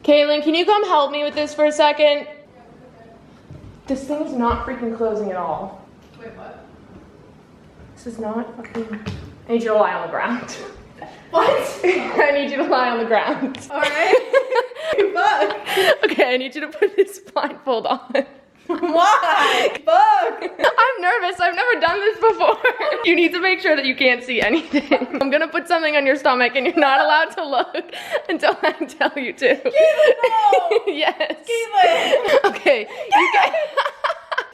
Caitlyn, can you come help me with this for a second? This thing is not freaking closing at all. Wait, what? This is not fucking... I need you to lie on the ground. What? I need you to lie on the ground. Alright. Fuck. Okay, I need you to put this blindfold on. Why? Fuck. I'm nervous. I've never done this before. You need to make sure that you can't see anything. I'm gonna put something on your stomach and you're not allowed to look until I tell you to. Caitlyn, no! Yes. Caitlyn! Okay. You can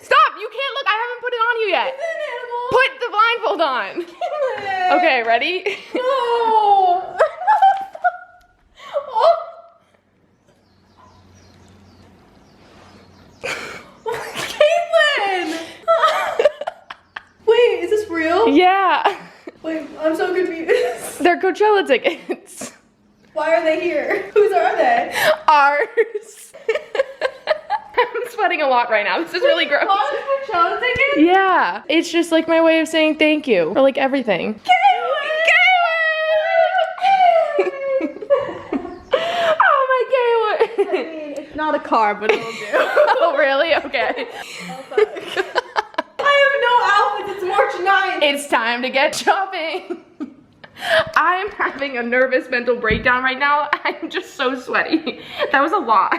Stop! You can't look. I haven't put it on you yet. It's an animal. Put the blindfold on. Caitlyn. Okay, ready? No! Oh. Caitlyn! Wait, is this real? Yeah. Wait, I'm so confused. They're Coachella tickets. Why are they here? Whose are they? Ours. I'm sweating a lot right now. This is really gross. Coachella tickets? Yeah. It's just like my way of saying thank you for like everything. Oh my Caitlyn. I mean, it's not a car, but it'll do. Oh really? Okay. Oh, fuck. I have no outfits. It's March 9th. It's time to get shopping. I'm having a nervous mental breakdown right now. I'm just so sweaty. That was a lot.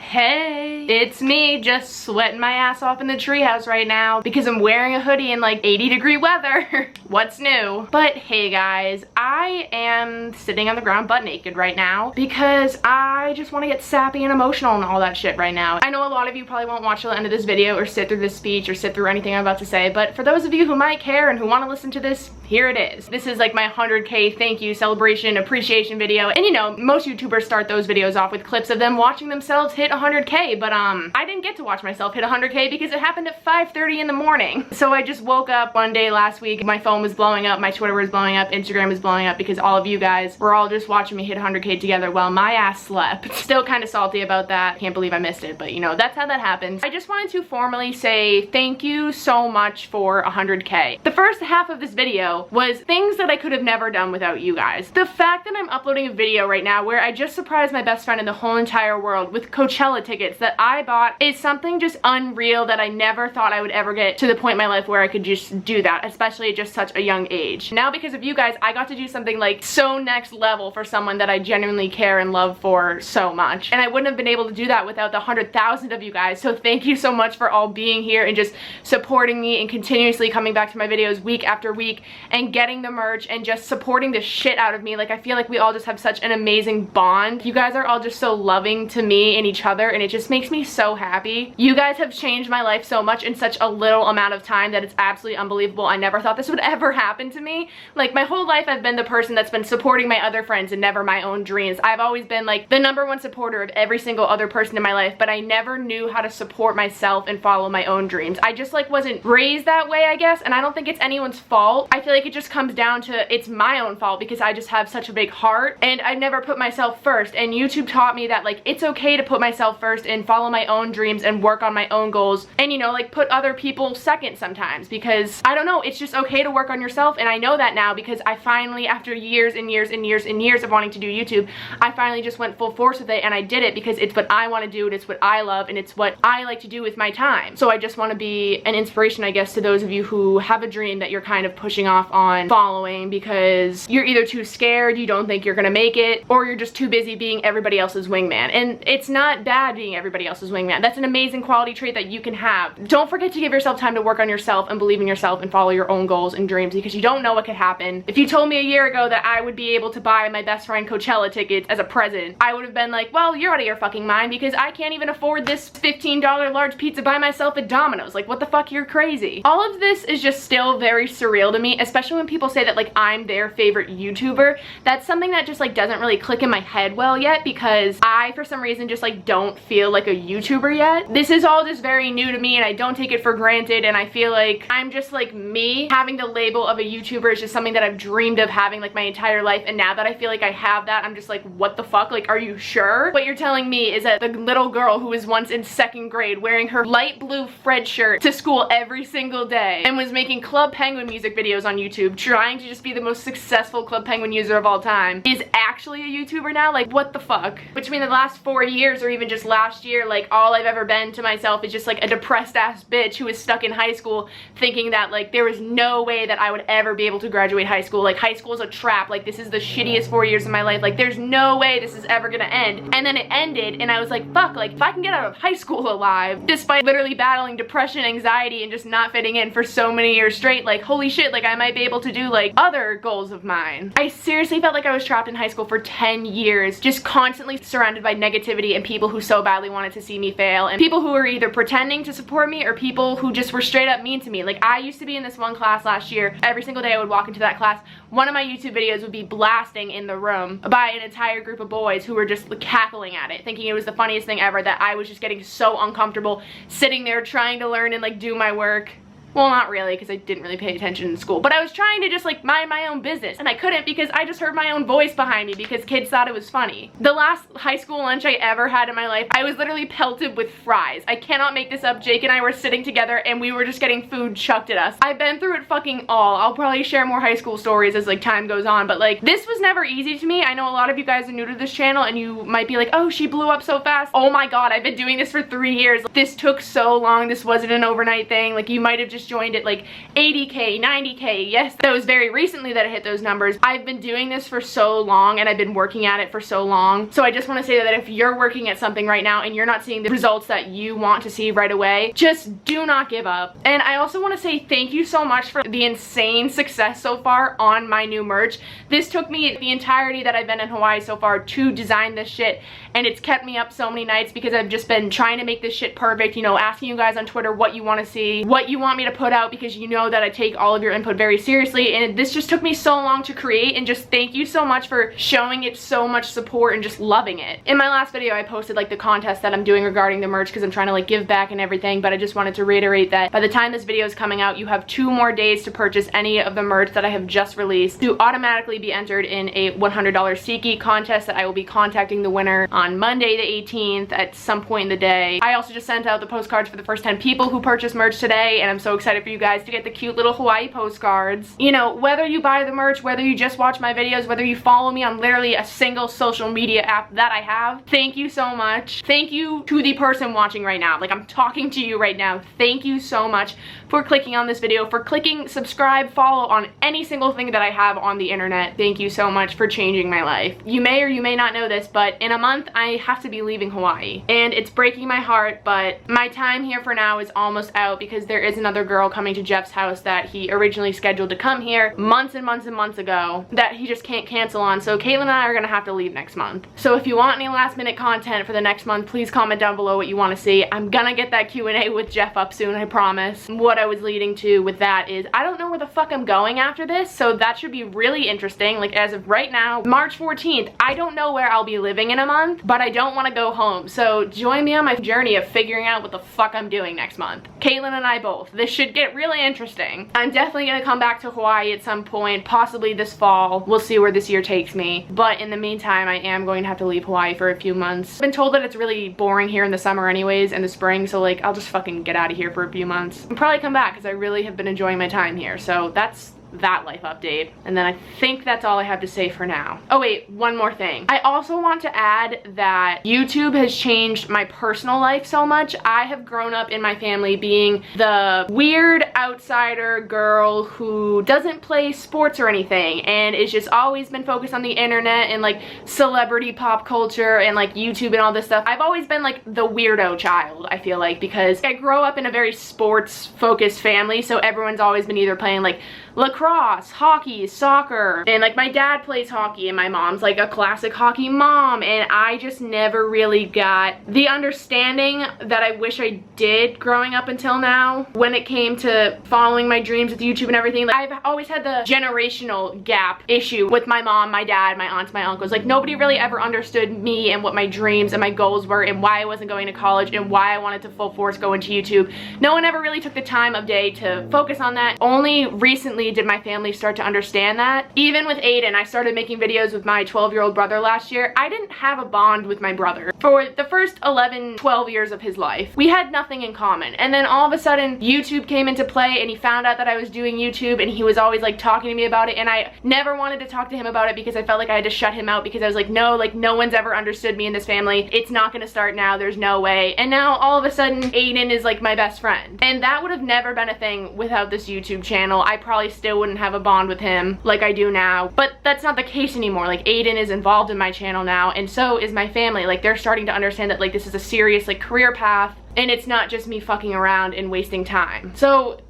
Hey, it's me just sweating my ass off in the treehouse right now because I'm wearing a hoodie in like 80-degree weather. What's new? But hey guys, I am sitting on the ground butt naked right now because I just want to get sappy and emotional and all that shit right now. I know a lot of you probably won't watch till the end of this video or sit through this speech or sit through anything I'm about to say, but for those of you who might care and who want to listen to this, here it is. This is like my 100K thank you celebration appreciation video, and you know, most YouTubers start those videos off with clips of them watching themselves hit 100K, but I didn't get to watch myself hit 100K because it happened at 5:30 in the morning. So I just woke up one day last week, my phone was blowing up, my Twitter was blowing up, Instagram was blowing up because all of you guys were all just watching me hit 100K together while my ass slept. Still kind of salty about that. Can't believe I missed it, but you know, that's how that happens. I just wanted to formally say thank you so much for 100K. The first half of this video was things that I could have never done without you guys. The fact that I'm uploading a video right now where I just surprised my best friend in the whole entire world with Coachella tickets that I bought is something just unreal that I never thought I would ever get to the point in my life where I could just do that, especially at just such a young age. Now because of you guys, I got to do something like so next level for someone that I genuinely care and love for so much. And I wouldn't have been able to do that without the 100,000 of you guys. So thank you so much for all being here and just supporting me and continuously coming back to my videos week after week and getting the merch and just supporting the shit out of me. Like I feel like we all just have such an amazing bond. You guys are all just so loving to me and each other, and it just makes me so happy. You guys have changed my life so much in such a little amount of time that it's absolutely unbelievable. I never thought this would ever happen to me. Like my whole life I've been the person that's been supporting my other friends and never my own dreams. I've always been like the #1 supporter of every single other person in my life, but I never knew how to support myself and follow my own dreams. I just like wasn't raised that way, I guess, and I don't think it's anyone's fault. I feel like it just comes down to it's my own fault because I just have such a big heart and I've never put myself first, and YouTube taught me that like it's okay to put myself first and follow my own dreams and work on my own goals and you know, like put other people second sometimes, because I don't know, it's just okay to work on yourself. And I know that now because I finally, after years and years and years and years of wanting to do YouTube, I finally just went full force with it and I did it because it's what I want to do and it's what I love and it's what I like to do with my time. So I just want to be an inspiration, I guess, to those of you who have a dream that you're kind of pushing off on following because you're either too scared, you don't think you're gonna make it, or you're just too busy being everybody else's wingman. And it's not bad being everybody else's wingman. That's an amazing quality trait that you can have. Don't forget to give yourself time to work on yourself and believe in yourself and follow your own goals and dreams, because you don't know what could happen. If you told me a year ago that I would be able to buy my best friend Coachella tickets as a present, I would have been like, well, you're out of your fucking mind because I can't even afford this $15 large pizza by myself at Domino's. Like, what the fuck, you're crazy. All of this is just still very surreal to me, especially when people say that like I'm their favorite YouTuber. That's something that just like doesn't really click in my head well yet, because I for some reason just like don't don't feel like a YouTuber yet. This is all just very new to me and I don't take it for granted, and I feel like I'm just like me. Having the label of a YouTuber is just something that I've dreamed of having like my entire life, and now that I feel like I have that, I'm just like, what the fuck? Like, are you sure? What you're telling me is that the little girl who was once in 2nd grade wearing her light blue Fred shirt to school every single day and was making Club Penguin music videos on YouTube, trying to just be the most successful Club Penguin user of all time, is actually a YouTuber now? Like, what the fuck? Between the last 4 years or even just last year, like, all I've ever been to myself is just like a depressed ass bitch who was stuck in high school thinking that like there was no way that I would ever be able to graduate high school. Like, high school is a trap. Like, this is the shittiest 4 years of my life. Like, there's no way this is ever gonna end. And then it ended and I was like, fuck, like, if I can get out of high school alive despite literally battling depression, anxiety, and just not fitting in for so many years straight, like, holy shit, like, I might be able to do like other goals of mine. I seriously felt like I was trapped in high school for 10 years, just constantly surrounded by negativity and people who so badly wanted to see me fail, and people who were either pretending to support me or people who just were straight up mean to me. Like, I used to be in this one class last year. Every single day I would walk into that class, one of my YouTube videos would be blasting in the room by an entire group of boys who were just like, cackling at it, thinking it was the funniest thing ever, that I was just getting so uncomfortable sitting there trying to learn and like do my work. Well, not really, because I didn't really pay attention in school, but I was trying to just like mind my own business, and I couldn't because I just heard my own voice behind me because kids thought it was funny. The last high school lunch I ever had in my life, I was literally pelted with fries. I cannot make this up. Jake and I were sitting together and we were just getting food chucked at us. I've been through it fucking all. I'll probably share more high school stories as like time goes on, but like, this was never easy to me. I know a lot of you guys are new to this channel and you might be like, oh, she blew up so fast. Oh my god, I've been doing this for 3 years. This took so long. This wasn't an overnight thing. Like, you might have just joined it like 80K, 90K. Yes, that was very recently that I hit those numbers. I've been doing this for so long and I've been working at it for so long. So I just want to say that if you're working at something right now and you're not seeing the results that you want to see right away, just do not give up. And I also want to say thank you so much for the insane success so far on my new merch. This took me the entirety that I've been in Hawaii so far to design this shit, and it's kept me up so many nights because I've just been trying to make this shit perfect, you know, asking you guys on Twitter what you want to see, what you want me to put out, because you know that I take all of your input very seriously, and this just took me so long to create, and just thank you so much for showing it so much support and just loving it. In my last video I posted like the contest that I'm doing regarding the merch because I'm trying to like give back and everything, but I just wanted to reiterate that by the time this video is coming out, you have 2 more days to purchase any of the merch that I have just released to automatically be entered in a $100 SeatGeek contest that I will be contacting the winner on Monday the 18th at some point in the day. I also just sent out the postcards for the first 10 people who purchased merch today, and I'm so excited for you guys to get the cute little Hawaii postcards. You know, whether you buy the merch, whether you just watch my videos, whether you follow me on literally a single social media app that I have, thank you so much. Thank you to the person watching right now. Like, I'm talking to you right now. Thank you so much for clicking on this video, for clicking subscribe, follow on any single thing that I have on the internet. Thank you so much for changing my life. You may or you may not know this, but in a month I have to be leaving Hawaii, and it's breaking my heart, but my time here for now is almost out because there is another girl coming to Jeff's house that he originally scheduled to come here months and months and months ago that he just can't cancel on. So Caitlyn and I are gonna have to leave next month. So if you want any last minute content for the next month, please comment down below what you want to see. I'm gonna get that Q&A with Jeff up soon, I promise. What I was leading to with that is I don't know where the fuck I'm going after this, so that should be really interesting. Like, as of right now, March 14th, I don't know where I'll be living in a month, but I don't want to go home. So join me on my journey of figuring out what the fuck I'm doing next month. Caitlyn and I both. This should get really interesting. I'm definitely gonna come back to Hawaii at some point, possibly this fall. We'll see where this year takes me. But in the meantime, I am going to have to leave Hawaii for a few months. I've been told that it's really boring here in the summer anyways, and the spring, so like, I'll just fucking get out of here for a few months and probably come back because I really have been enjoying my time here. So that's that life update, and then I think that's all I have to say for now. Oh wait, one more thing. I also want to add that YouTube has changed my personal life so much. I have grown up in my family being the weird outsider girl who doesn't play sports or anything and is just always been focused on the internet and like celebrity pop culture and like YouTube and all this stuff. I've always been like the weirdo child, I feel like, because I grew up in a very sports focused family, so everyone's always been either playing like lacrosse, hockey, soccer, and like my dad plays hockey and my mom's like a classic hockey mom, and I just never really got the understanding that I wish I did growing up until now when it came to following my dreams with YouTube and everything. Like, I've always had the generational gap issue with my mom, my dad, my aunts, my uncles. Like, nobody really ever understood me and what my dreams and my goals were and why I wasn't going to college and why I wanted to full force go into YouTube. No one ever really took the time of day to focus on that. Only recently did my family start to understand that. Even with Aiden, I started making videos with my 12-year-old brother last year. I didn't have a bond with my brother for the first 11, 12 years of his life. We had nothing in common. And then all of a sudden, YouTube came into play and he found out that I was doing YouTube and he was always like talking to me about it, and I never wanted to talk to him about it because I felt like I had to shut him out because I was like, no one's ever understood me in this family. It's not gonna start now, there's no way. And now all of a sudden, Aiden is like my best friend. And that would have never been a thing without this YouTube channel. I probably still wouldn't have a bond with him like I do now, but that's not the case anymore. Like, Aiden is involved in my channel now, and so is my family. Like, they're starting to understand that like this is a serious like career path and it's not just me fucking around and wasting time. So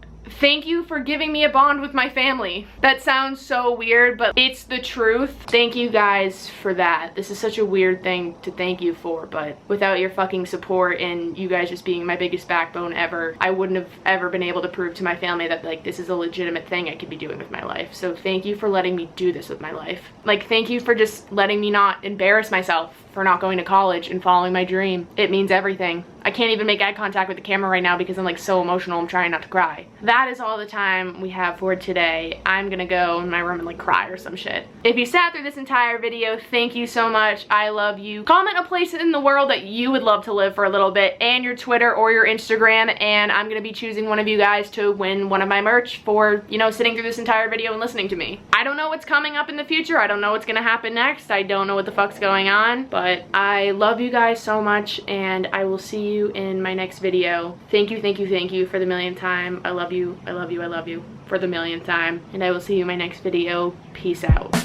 thank you for giving me a bond with my family. That sounds so weird, but it's the truth. Thank you guys for that. This is such a weird thing to thank you for, but without your fucking support and you guys just being my biggest backbone ever, I wouldn't have ever been able to prove to my family that like this is a legitimate thing I could be doing with my life. So thank you for letting me do this with my life. Like, thank you for just letting me not embarrass myself for not going to college and following my dream. It means everything. I can't even make eye contact with the camera right now because I'm like so emotional. I'm trying not to cry. That is all the time we have for today. I'm gonna go in my room and like cry or some shit. If you sat through this entire video, thank you so much. I love you. Comment a place in the world that you would love to live for a little bit, and your Twitter or your Instagram, and I'm gonna be choosing one of you guys to win one of my merch for, you know, sitting through this entire video and listening to me. I don't know what's coming up in the future. I don't know what's gonna happen next. I don't know what the fuck's going on, but I love you guys so much, and I will see you in my next video. Thank you for the millionth time. I love you for the millionth time, and I will see you in my next video. Peace out.